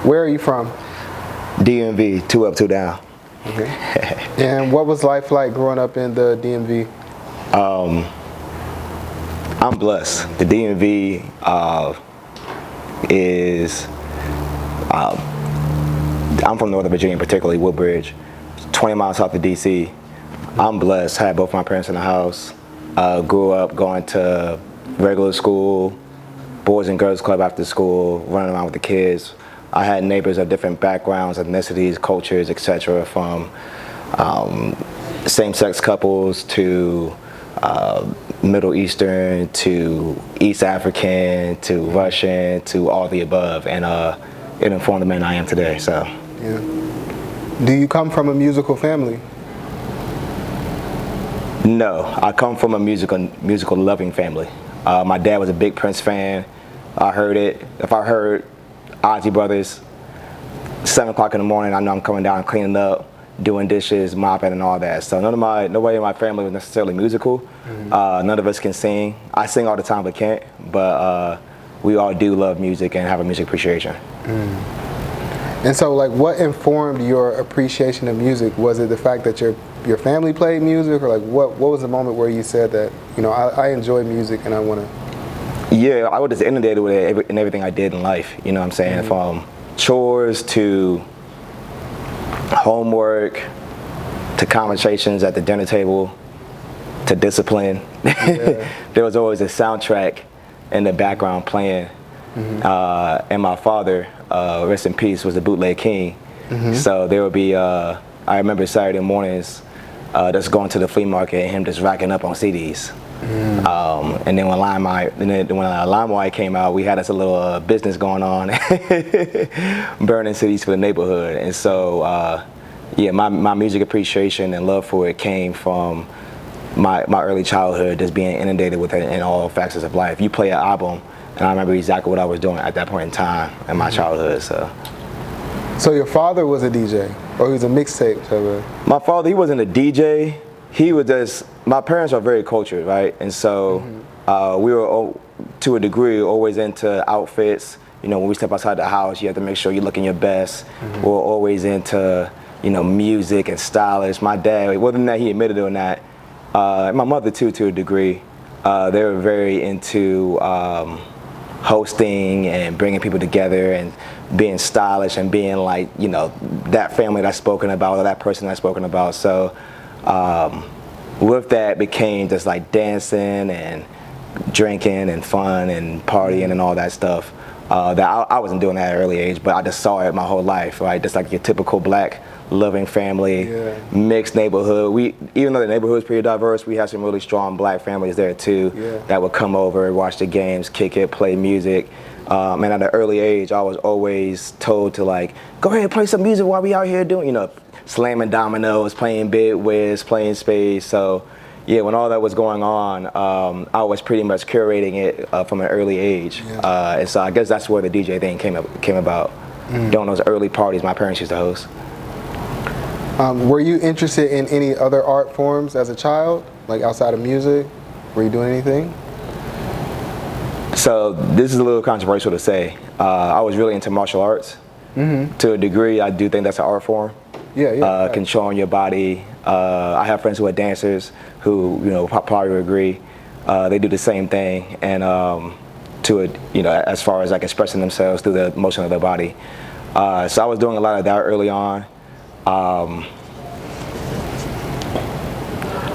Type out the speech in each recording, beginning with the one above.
Where are you from? DMV, 2 up, 2 down. Okay. And what was life like growing up in the DMV? I'm blessed. The DMV is, I'm from Northern Virginia, particularly Woodbridge, 20 miles south of DC. I'm blessed. Had both my parents in the house. Grew up going to regular school, Boys and Girls Club after school, running around with the kids. I had neighbors of different backgrounds, ethnicities, cultures, etc., from same-sex couples to Middle Eastern to East African to Russian to all the above, and it informed the man I am today. So, yeah. Do you come from a musical family? No, I come from a musical loving family. My dad was a big Prince fan. I heard it. If I heard Ozzy Brothers, 7 o'clock in the morning, I know I'm coming down, cleaning up, doing dishes, mopping, and all that. So nobody in my family was necessarily musical. Mm-hmm. None of us can sing. I sing all the time, but can't. But we all do love music and have a music appreciation. Mm. And so, like, what informed your appreciation of music? Was it the fact that your family played music, or like what was the moment where you said that, you know, I enjoy music and I want to? Yeah, I was just inundated with it in everything I did in life. You know what I'm saying? Mm-hmm. From chores to homework to conversations at the dinner table to discipline. Yeah. There was always a soundtrack in the background playing. Mm-hmm. And my father, rest in peace, was the bootleg king. Mm-hmm. So there would be, I remember Saturday mornings just going to the flea market and him just racking up on CDs. Mm. And then when LimeWire came out, we had us a little business going on, burning CDs for the neighborhood. And so, yeah, my music appreciation and love for it came from my early childhood, just being inundated with it in all facets of life. You play an album, and I remember exactly what I was doing at that point in time in my childhood. So your father was a DJ, or he was a mixtape? My father, he wasn't a DJ. He was just, my parents are very cultured, right? And so we were, to a degree, always into outfits. You know, when we step outside the house, you have to make sure you're looking your best. Mm-hmm. We're always into, you know, music and stylish. My dad, whether or not he admitted it or not, and my mother too, to a degree, they were very into hosting and bringing people together and being stylish and being like, you know, that family that's spoken about or that person that's spoken about. So with that became just like dancing and drinking and fun and partying and all that stuff. That I wasn't doing that at an early age, but I just saw it my whole life, right? Just like your typical black loving family, yeah. Mixed neighborhood. Even though the neighborhood is pretty diverse, we had some really strong black families there too, yeah. That would come over, watch the games, kick it, play music. And at an early age, I was always told to like, go ahead and play some music while we out here doing, you know, slamming dominoes, playing bid whist, playing spades. So yeah, when all that was going on, I was pretty much curating it from an early age. Yeah. And so I guess that's where the DJ thing came about. During those early parties my parents used to host. Were you interested in any other art forms as a child, like outside of music? Were you doing anything? So this is a little controversial to say. I was really into martial arts. Mm-hmm. To a degree, I do think that's an art form. Yeah, yeah. Controlling your body. I have friends who are dancers who, you know, probably would agree. They do the same thing, and you know, as far as like expressing themselves through the motion of their body. So I was doing a lot of that early on.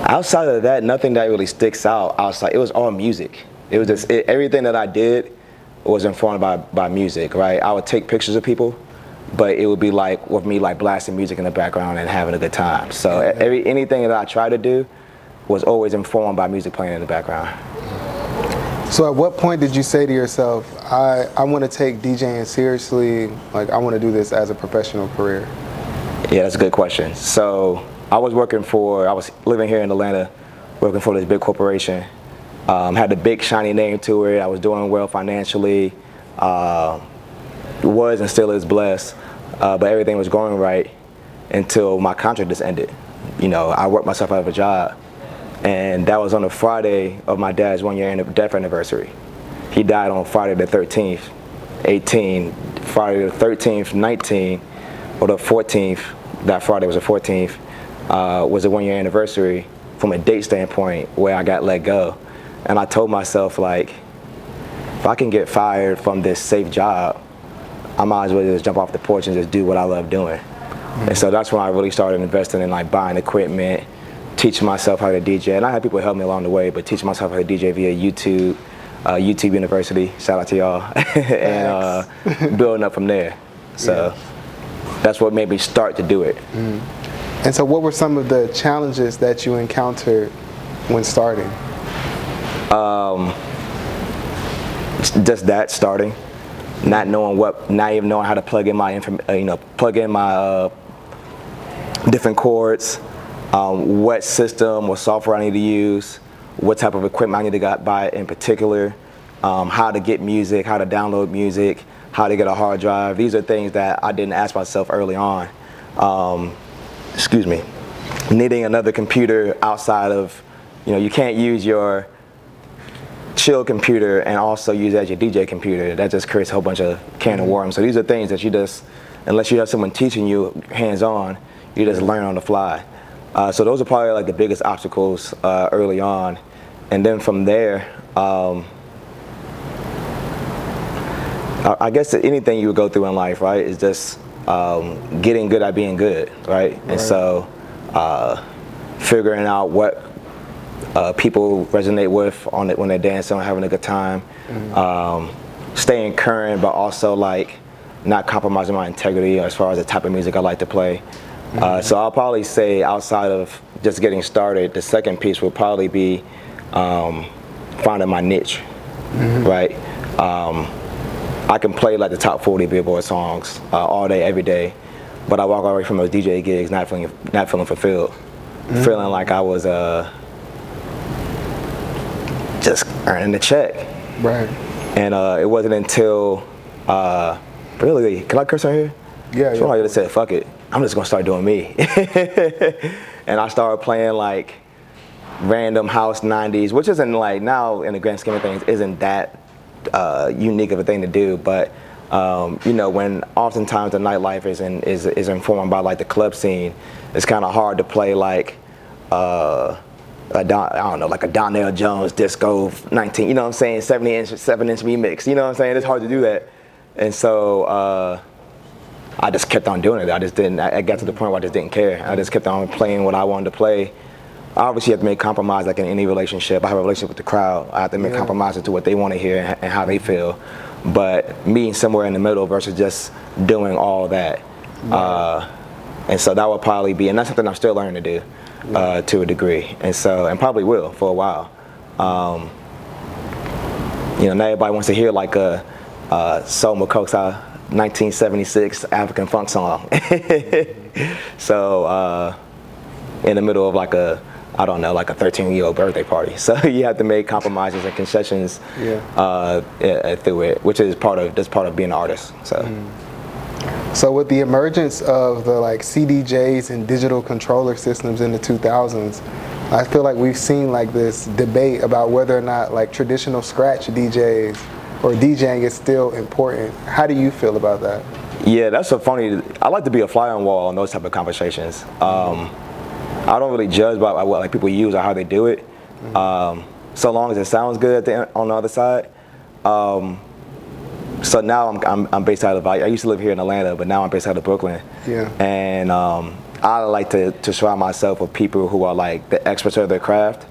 Outside of that, nothing that really sticks out. Outside, it was all music. It was just everything that I did was informed by music, right? I would take pictures of people, but it would be like with me like blasting music in the background and having a good time. So anything that I tried to do was always informed by music playing in the background. So at what point did you say to yourself, I want to take DJing seriously, like I want to do this as a professional career? Yeah, that's a good question. So I was living here in Atlanta, working for this big corporation. Had a big shiny name to it. I was doing well financially. Was and still is blessed, but everything was going right until my contract just ended. You know, I worked myself out of a job, and that was on the Friday of my dad's 1-year death anniversary. He died on Friday the 13th, Friday the 13th, 19, or the 14th, that Friday was the 14th, was a 1-year anniversary from a date standpoint where I got let go. And I told myself, like, if I can get fired from this safe job, I might as well just jump off the porch and just do what I love doing. And so that's when I really started investing in like buying equipment, teaching myself how to DJ. And I had people help me along the way, but teaching myself how to DJ via YouTube, YouTube University, shout out to y'all, and building up from there. So that's what made me start to do it. And so what were some of the challenges that you encountered when starting? Just that, starting, not even knowing how to plug in my different chords, what system or software I need to use, what type of equipment I need to buy in particular, how to get music, how to download music, how to get a hard drive. These are things that I didn't ask myself early on. Excuse me. Needing another computer outside of, you can't use your chill computer and also use it as your DJ computer. That just creates a whole bunch of can of worms. So these are things that you just, unless you have someone teaching you hands-on, you just learn on the fly. So those are probably like the biggest obstacles early on. And then from there, I guess anything you would go through in life, right, is just getting good at being good, right? And so figuring out what people resonate with when they're dancing or having a good time, staying current, but also like not compromising my integrity as far as the type of music I like to play. So I'll probably say, outside of just getting started, the second piece will probably be finding my niche, right? I can play like the top 40 Billboard songs all day, every day, but I walk away from those DJ gigs not feeling fulfilled, feeling like I was just earning the check. Right. And it wasn't until really, can I curse on here? Yeah. So I just said, fuck it, I'm just gonna start doing me. And I started playing like random house 90s, which isn't like, now in the grand scheme of things, isn't that unique of a thing to do, but when oftentimes the nightlife is informed by like the club scene, it's kind of hard to play like I don't know, like a Donnell Jones disco 19, 7-inch remix, what I'm saying? It's hard to do that. And so I just kept on doing it. I got to the point where I just didn't care. I just kept on playing what I wanted to play. Obviously, you have to make compromise, like in any relationship. I have a relationship with the crowd. I have to make compromises to what they want to hear and how they feel. But meeting somewhere in the middle versus just doing all that. And so that would probably be, and that's something I'm still learning to do to a degree. And probably will for a while. Not everybody wants to hear like a Soul Makosa 1976 African funk song. So in the middle of like a 13-year-old birthday party. So you have to make compromises and concessions through it, which is part of being an artist. So with the emergence of the like CDJs and digital controller systems in the 2000s, I feel like we've seen like this debate about whether or not like traditional scratch DJs or DJing is still important. How do you feel about that? Yeah, that's so funny. I like to be a fly on wall on those type of conversations. I don't really judge by what like people use or how they do it, so long as it sounds good on the other side. So now I'm based out of, I used to live here in Atlanta, but now I'm based out of Brooklyn. Yeah. And I like to surround myself with people who are like the experts of their craft,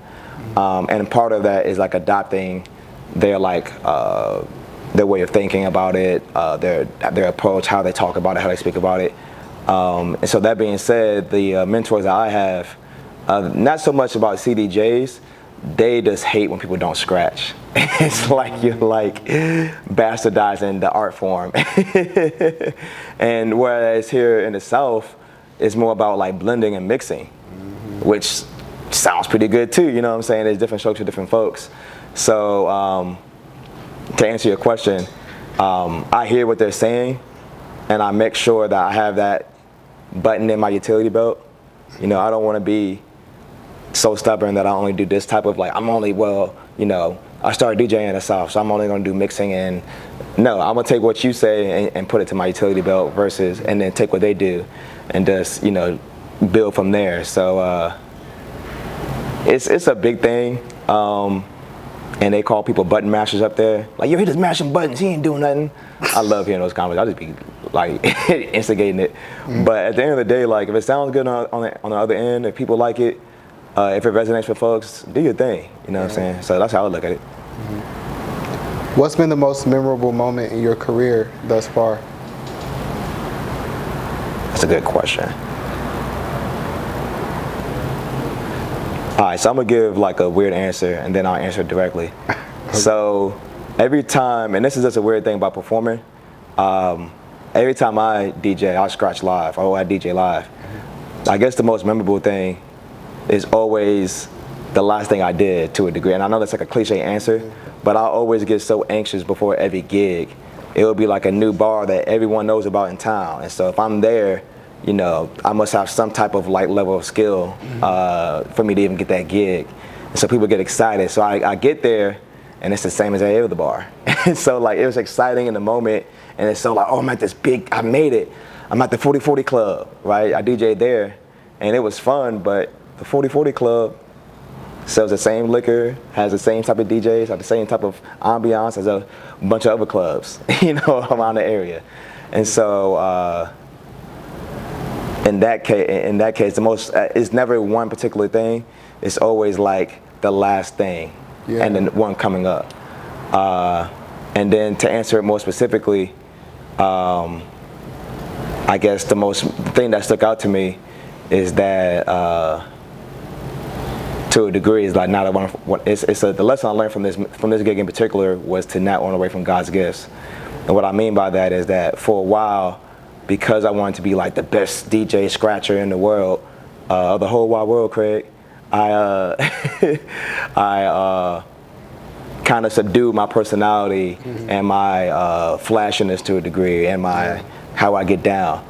and part of that is like adopting their their way of thinking about it, their approach, how they talk about it, how they speak about it. And so that being said, the mentors that I have, not so much about CDJs, they just hate when people don't scratch. It's like you're like bastardizing the art form. And whereas here in the South, it's more about like blending and mixing, which sounds pretty good too, you know what I'm saying? There's different strokes for different folks. So to answer your question, I hear what they're saying, and I make sure that I have that button in my utility belt. I don't want to be so stubborn that I only do this type of I'm only, I started DJing in the South, so I'm only gonna do mixing. And no, I'm gonna take what you say and put it to my utility belt versus, and then take what they do and just, you know, build from there. So it's a big thing. And they call people button mashers up there. Like, yo, he just mashing buttons, he ain't doing nothing. I love hearing those comments. I just be like instigating it. But at the end of the day, like, if it sounds good on the other end, if people like it, if it resonates with folks, do your thing. You know what I'm saying? So that's how I look at it. What's been the most memorable moment in your career thus far? That's a good question. All right, so I'm gonna give like a weird answer and then I'll answer it directly. So every time, and this is just a weird thing about performing, every time I DJ, I scratch live, or I DJ live. I guess the most memorable thing is always the last thing I did, to a degree. And I know that's like a cliche answer, but I always get so anxious before every gig. It will be like a new bar that everyone knows about in town. And so if I'm there, you know, I must have some type of like level of skill for me to even get that gig. And so people get excited. So I get there and it's the same as any other bar. And so like, it was exciting in the moment. And it's so like, oh, I'm at this big, I made it. I'm at the 4040 Club, right? I DJ'd there and it was fun, but the 4040 Club sells the same liquor, has the same type of DJs, has the same type of ambiance as a bunch of other clubs, you know, around the area. And so, in that case, the most, it's never one particular thing. It's always like the last thing, and then one coming up. And then to answer it more specifically, I guess the thing that stuck out to me is that, to a degree, is like not the lesson I learned from this gig in particular was to not run away from God's gifts. And what I mean by that is that for a while, because I wanted to be like the best DJ scratcher in the world, the whole wide world, Craig, I kind of subdued my personality and my flashiness to a degree, and how I get down.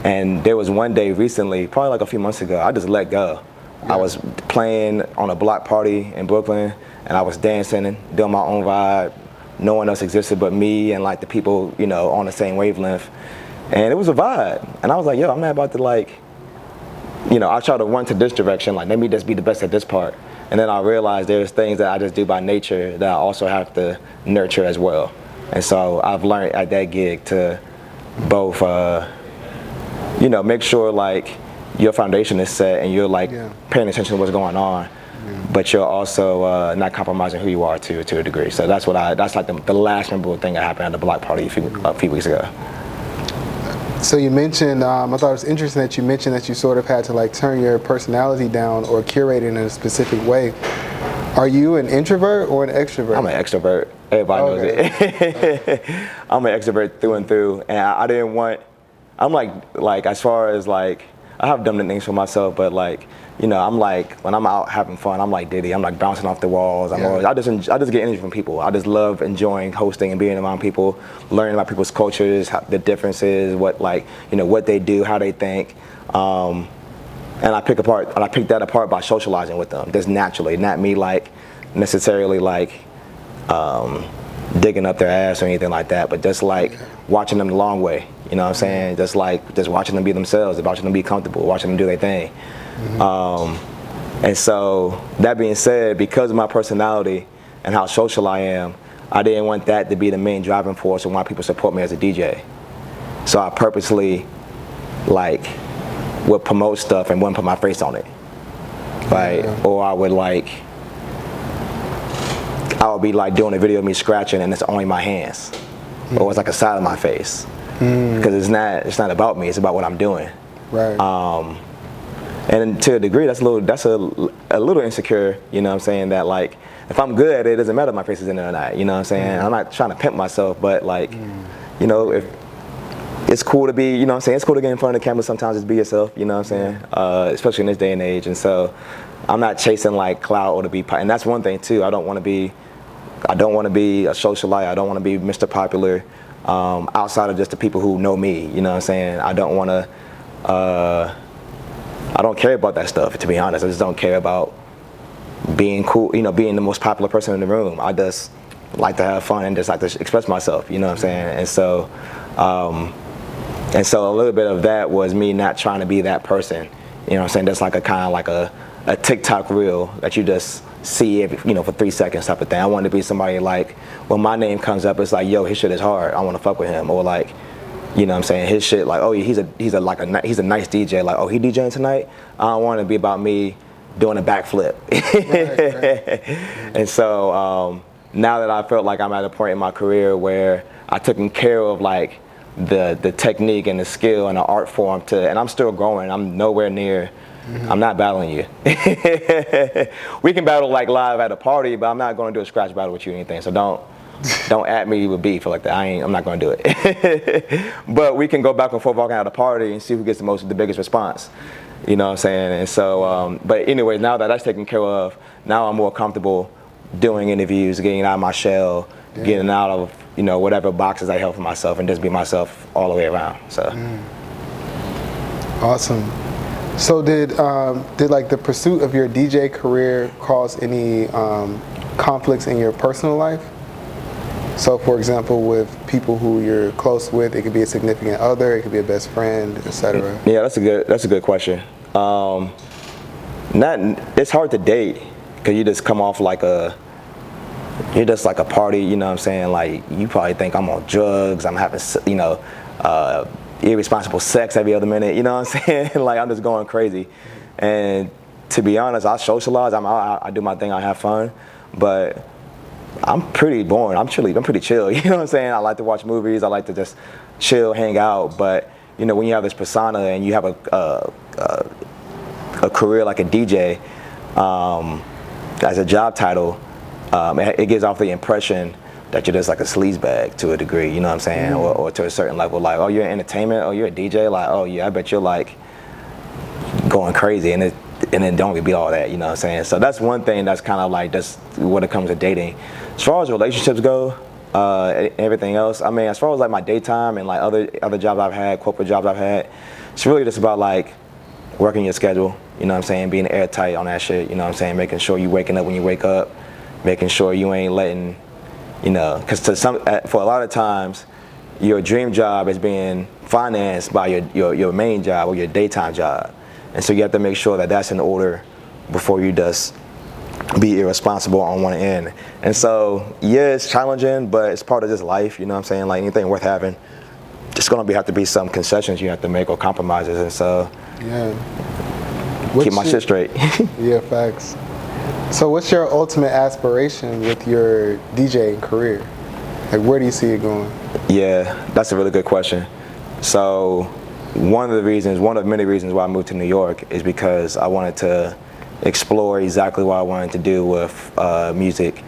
And there was one day recently, probably like a few months ago, I just let go. I was playing on a block party in Brooklyn, and I was dancing and doing my own vibe. No one else existed but me and like the people, you know, on the same wavelength. And it was a vibe. And I was like, yo, I'm not about to like, you know, I try to run to this direction, like let me just be the best at this part. And then I realized there's things that I just do by nature that I also have to nurture as well. And so I've learned at that gig to both, you know, make sure like your foundation is set and you're like paying attention to what's going on, but you're also not compromising who you are to a degree. So that's like the last memorable thing that happened at the block party a few weeks ago. So you mentioned, I thought it was interesting that you mentioned that you sort of had to like turn your personality down or curate it in a specific way. Are you an introvert or an extrovert? I'm an extrovert. Everybody knows it. I'm an extrovert through and through, and I didn't want. I'm like as far as like, I have dumb nicknames for myself, but like, you know, I'm like, when I'm out having fun, I'm like Diddy. I'm like bouncing off the walls. I just get energy from people. I just love enjoying hosting and being around people, learning about people's cultures, the differences, what like, you know, what they do, how they think. And I pick that apart by socializing with them, just naturally, not me like necessarily like digging up their ass or anything like that, but just like watching them the long way. You know what I'm saying? Just watching them be themselves, watching them be comfortable, watching them do their thing. And so that being said, because of my personality and how social I am, I didn't want that to be the main driving force of why people support me as a DJ. So I purposely like would promote stuff and wouldn't put my face on it, right? Or I would be like doing a video of me scratching and it's only my hands, or it's like a side of my face, because it's not about me, it's about what I'm doing. Right. And to a degree, that's a little insecure. You know what I'm saying? That like, if I'm good at it, it doesn't matter if my face is in there or not. You know what I'm saying? I'm not trying to pimp myself, but like, you know, if it's cool to be, you know what I'm saying? It's cool to get in front of the camera sometimes, just be yourself. You know what I'm saying? Especially in this day and age. And so, I'm not chasing like clout or to be. And that's one thing too. I don't want to be a socialite. I don't want to be Mr. Popular. Outside of just the people who know me. You know what I'm saying? I don't want to. I don't care about that stuff, to be honest. I just don't care about being cool, you know, being the most popular person in the room. I just like to have fun and just like to express myself, you know what I'm saying? And so a little bit of that was me not trying to be that person, you know what I'm saying? That's like a kind of like a TikTok reel that you just see every, you know, for 3 seconds type of thing. I wanted to be somebody like, when my name comes up, it's like, yo, his shit is hard, I want to fuck with him. Or like, you know what I'm saying, his shit, like, oh, he's a nice DJ, like, oh, he DJing tonight? I don't want it to be about me doing a backflip. Right. And so now that I felt like I'm at a point in my career where I've taken care of like the technique and the skill and the art form and I'm still growing, I'm nowhere near, I'm not battling you. We can battle like live at a party, but I'm not going to do a scratch battle with you or anything, so don't at me with beef like that. I'm not going to do it. But we can go back and forth walking out a party and see who gets the biggest response. You know what I'm saying? And so, but anyway, now that that's taken care of, now I'm more comfortable doing interviews, getting out of my shell, getting out of, you know, whatever boxes I held for myself, and just be myself all the way around. So. Awesome. So did like the pursuit of your DJ career cause any conflicts in your personal life? So, for example, with people who you're close with, it could be a significant other, it could be a best friend, etc. Yeah, that's a good question. It's hard to date because you just come off like you're just like a party. You know what I'm saying? Like, you probably think I'm on drugs. I'm having, you know, irresponsible sex every other minute. You know what I'm saying? Like, I'm just going crazy. And to be honest, I socialize. I do my thing. I have fun, but I'm pretty boring. I'm pretty chill. You know what I'm saying? I like to watch movies. I like to just chill, hang out. But you know, when you have this persona and you have a career like a DJ as a job title, it gives off the impression that you're just like a sleazebag to a degree. You know what I'm saying? Or to a certain level. Like, oh, you're in entertainment. Oh, you're a DJ. Like, oh yeah, I bet you're like going crazy. And then don't be all that, you know what I'm saying? So that's one thing that's kind of like just when it comes to dating. As far as relationships go, everything else, I mean, as far as like my daytime and like other jobs I've had, corporate jobs I've had, it's really just about like working your schedule, you know what I'm saying? Being airtight on that shit, you know what I'm saying? Making sure you waking up when you wake up, making sure you ain't letting, you know, because for a lot of times, your dream job is being financed by your main job or your daytime job. And so you have to make sure that that's in order before you just be irresponsible on one end. And so, yeah, it's challenging, but it's part of this life, you know what I'm saying? Like anything worth having, just gonna have to be some concessions you have to make or compromises. And so, keep my shit straight. Yeah, facts. So what's your ultimate aspiration with your DJing career? Like, where do you see it going? Yeah, that's a really good question. So, one of many reasons why I moved to New York is because I wanted to explore exactly what I wanted to do with music,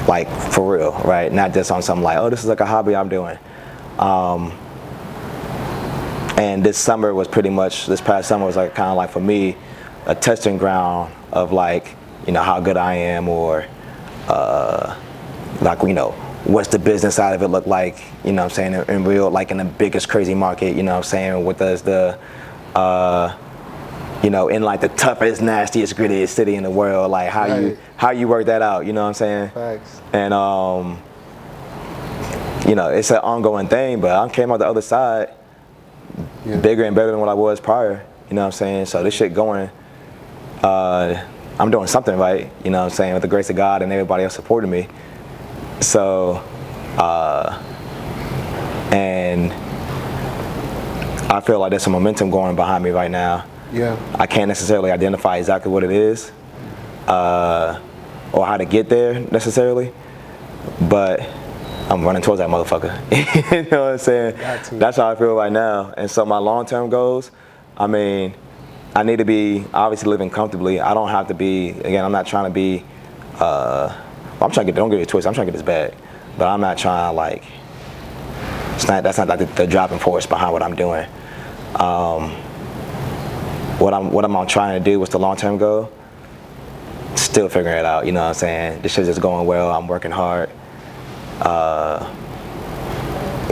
like for real, right? Not just on something like, oh, this is like a hobby I'm doing. And this past summer was like kind of like for me a testing ground of like, you know, how good I am, or like, you know, what's the business side of it look like, you know what I'm saying, in real, like in the biggest crazy market, you know what I'm saying, with us you know, in like the toughest, nastiest, grittiest city in the world, like how you work that out, you know what I'm saying? Facts. And you know, it's an ongoing thing, but I came out the other side bigger and better than what I was prior, you know what I'm saying? So this shit going, I'm doing something right, you know what I'm saying, with the grace of God and everybody else supporting me. So, and I feel like there's some momentum going behind me right now. Yeah. I can't necessarily identify exactly what it is, or how to get there necessarily, but I'm running towards that motherfucker. You know what I'm saying? That's how I feel right now. And so my long-term goals, I mean, I need to be obviously living comfortably. I don't have to be, again, I'm not trying to be, I'm trying to get, don't get it twisted, I'm trying to get this bag. But I'm not trying to like, that's not like the driving force behind what I'm doing. What I'm trying to do, what's the long-term goal? Still figuring it out, you know what I'm saying? This shit's just going well, I'm working hard.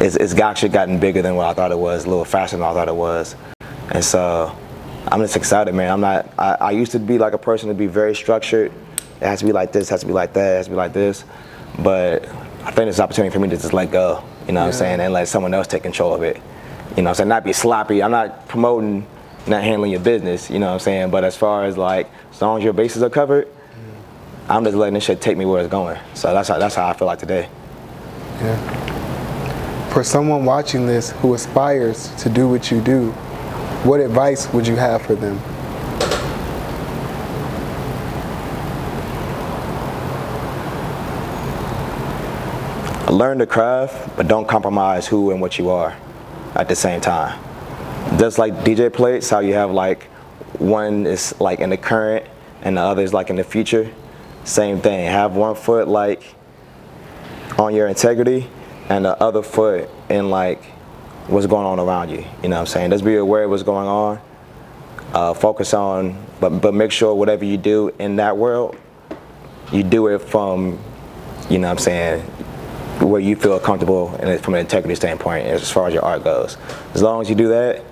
It's actually gotten bigger than what I thought it was, a little faster than I thought it was. And so I'm just excited, man. I'm not. I used to be like a person to be very structured. It has to be like this. Has to be like that. It has to be like this. But I think it's an opportunity for me to just let go. You know what I'm saying, and let someone else take control of it. You know what I'm saying? Not be sloppy. I'm not promoting not handling your business. You know what I'm saying? But as far as like, as long as your bases are covered, I'm just letting this shit take me where it's going. So that's how I feel like today. Yeah. For someone watching this who aspires to do what you do, what advice would you have for them? Learn the craft, but don't compromise who and what you are at the same time. Just like DJ plates, how you have like one is like in the current and the other is like in the future. Same thing. Have one foot like on your integrity and the other foot in like what's going on around you. You know what I'm saying? Just be aware of what's going on. Focus on, but make sure whatever you do in that world, you do it from, you know what I'm saying, where you feel comfortable and from an integrity standpoint as far as your art goes. As long as you do that,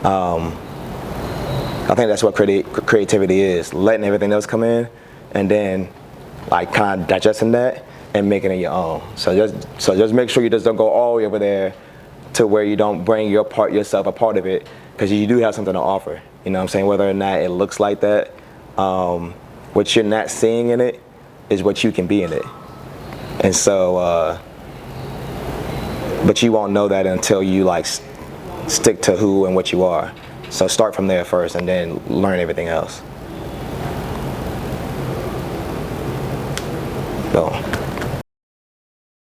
I think that's what creativity is, letting everything else come in and then like kind of digesting that and making it your own. So just make sure you just don't go all the way over there to where you don't bring yourself a part of it, because you do have something to offer. You know what I'm saying? Whether or not it looks like that, what you're not seeing in it is what you can be in it. And so, but you won't know that until you like stick to who and what you are. So start from there first and then learn everything else. So.